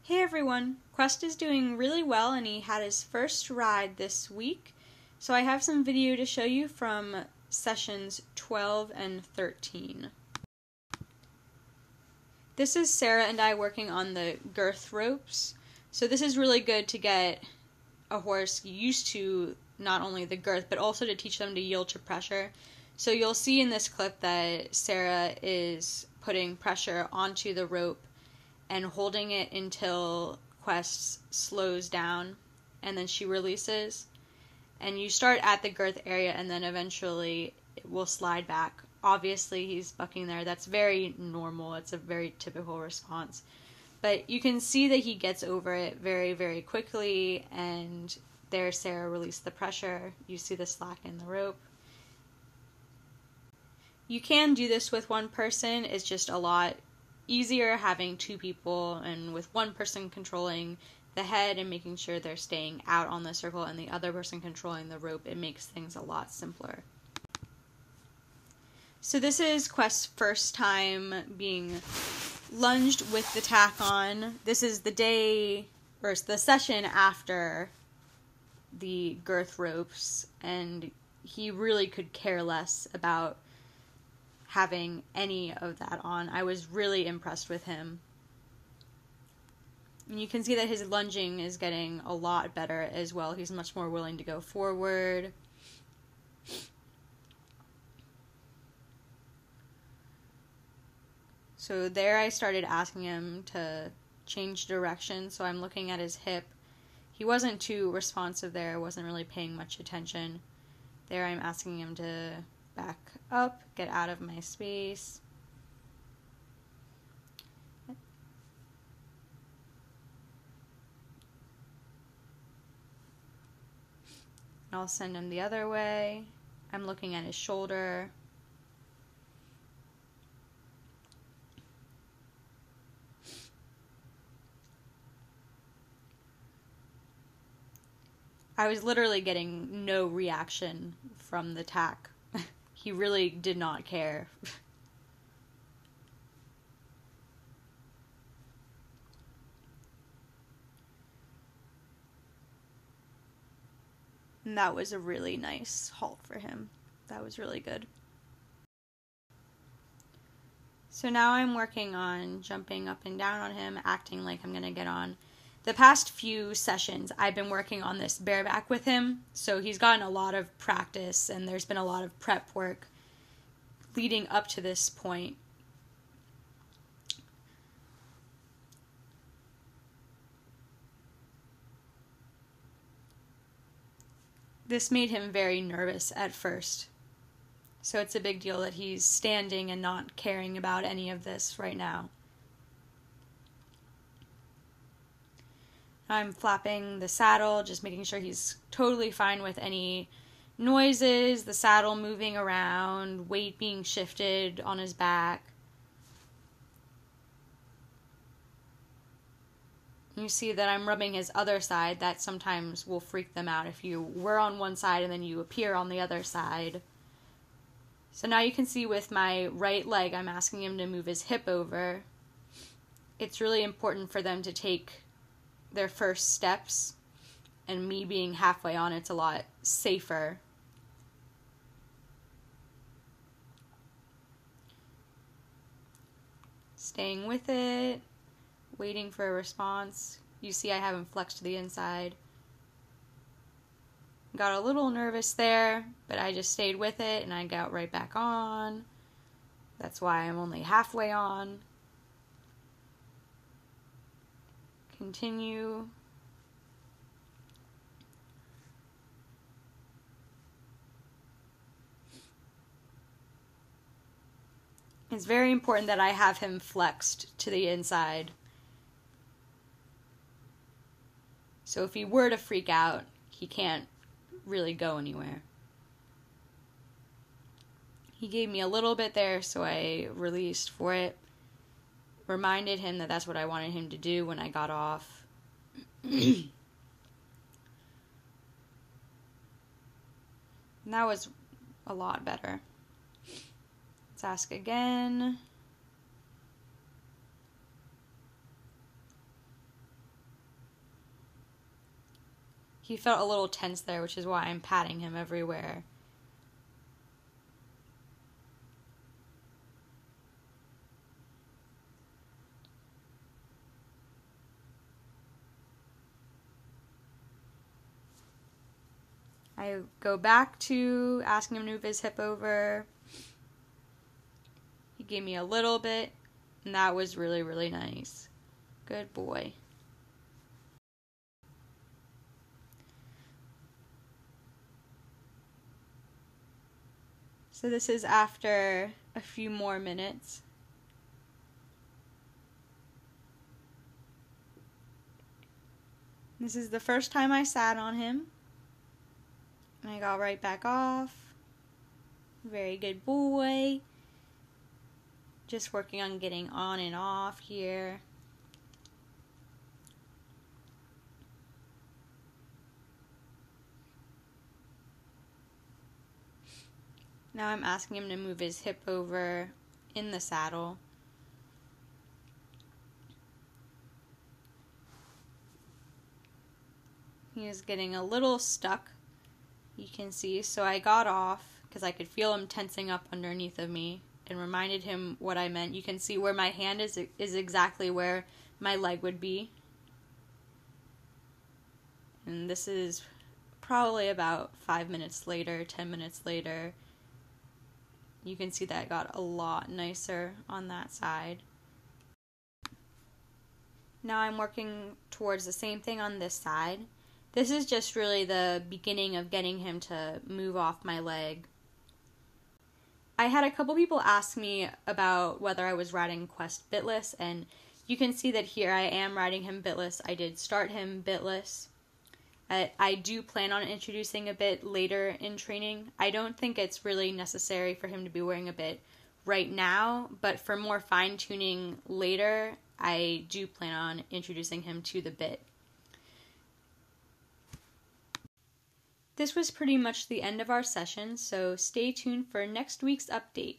Hey everyone, Quest is doing really well and he had his first ride this week. So I have some video to show you from sessions 12 and 13. This is Sarah and I working on the girth ropes. So this is really good to get a horse used to not only the girth but also to teach them to yield to pressure. So you'll see in this clip that Sarah is putting pressure onto the rope and holding it until Quest slows down, and then she releases. And you start at the girth area and then eventually it will slide back. Obviously he's bucking there. That's very normal. It's a very typical response. But you can see that he gets over it very, very quickly, and there Sarah released the pressure. You see the slack in the rope. You can do this with one person. It's just a lot easier having two people, and with one person controlling the head and making sure they're staying out on the circle and the other person controlling the rope, it makes things a lot simpler. So this is Quest's first time being lunged with the tack on. This is the day, or the session after the girth ropes, and he really could care less about having any of that on. I was really impressed with him. And you can see that his lunging is getting a lot better as well. He's much more willing to go forward. So there I started asking him to change direction, so I'm looking at his hip. He wasn't too responsive there, wasn't really paying much attention. There I'm asking him to back up, get out of my space. I'll send him the other way. I'm looking at his shoulder. I was literally getting no reaction from the tack. He really did not care. And that was a really nice halt for him. That was really good. So now I'm working on jumping up and down on him, acting like I'm going to get on. The past few sessions, I've been working on this bareback with him, so he's gotten a lot of practice, and there's been a lot of prep work leading up to this point. This made him very nervous at first, so it's a big deal that he's standing and not caring about any of this right now. I'm flapping the saddle, just making sure he's totally fine with any noises, the saddle moving around, weight being shifted on his back. You see that I'm rubbing his other side. That sometimes will freak them out if you were on one side and then you appear on the other side. So now you can see with my right leg, I'm asking him to move his hip over. It's really important for them to take their first steps, and me being halfway on, it's a lot safer. Staying with it, waiting for a response. You see I have him flexed to the inside. Got a little nervous there, but I just stayed with it and I got right back on. That's why I'm only halfway on. Continue. It's very important that I have him flexed to the inside. So if he were to freak out, he can't really go anywhere. He gave me a little bit there, so I released for it. Reminded him that that's what I wanted him to do when I got off. And that was a lot better. Let's ask again. he felt a little tense there, which is why I'm patting him everywhere. I go back to asking him to move his hip over. He gave me a little bit, and that was really, really nice. Good boy. So this is after a few more minutes. This is the first time I sat on him. And I got right back off. Very good boy. Just working on getting on and off here. Now I'm asking him to move his hip over in the saddle. He was getting a little stuck, you can see, so I got off because I could feel him tensing up underneath of me and reminded him what I meant. You can see where my hand is exactly where my leg would be. And this is probably about 5 minutes later, 10 minutes later. You can see that it got a lot nicer on that side. Now I'm working towards the same thing on this side. This is just really the beginning of getting him to move off my leg. I had a couple people ask me about whether I was riding Quest Bitless, and you can see that here I am riding him Bitless. I did start him Bitless. I do plan on introducing a bit later in training. I don't think it's really necessary for him to be wearing a bit right now, but for more fine-tuning later, I do plan on introducing him to the bit. This was pretty much the end of our session, so stay tuned for next week's update.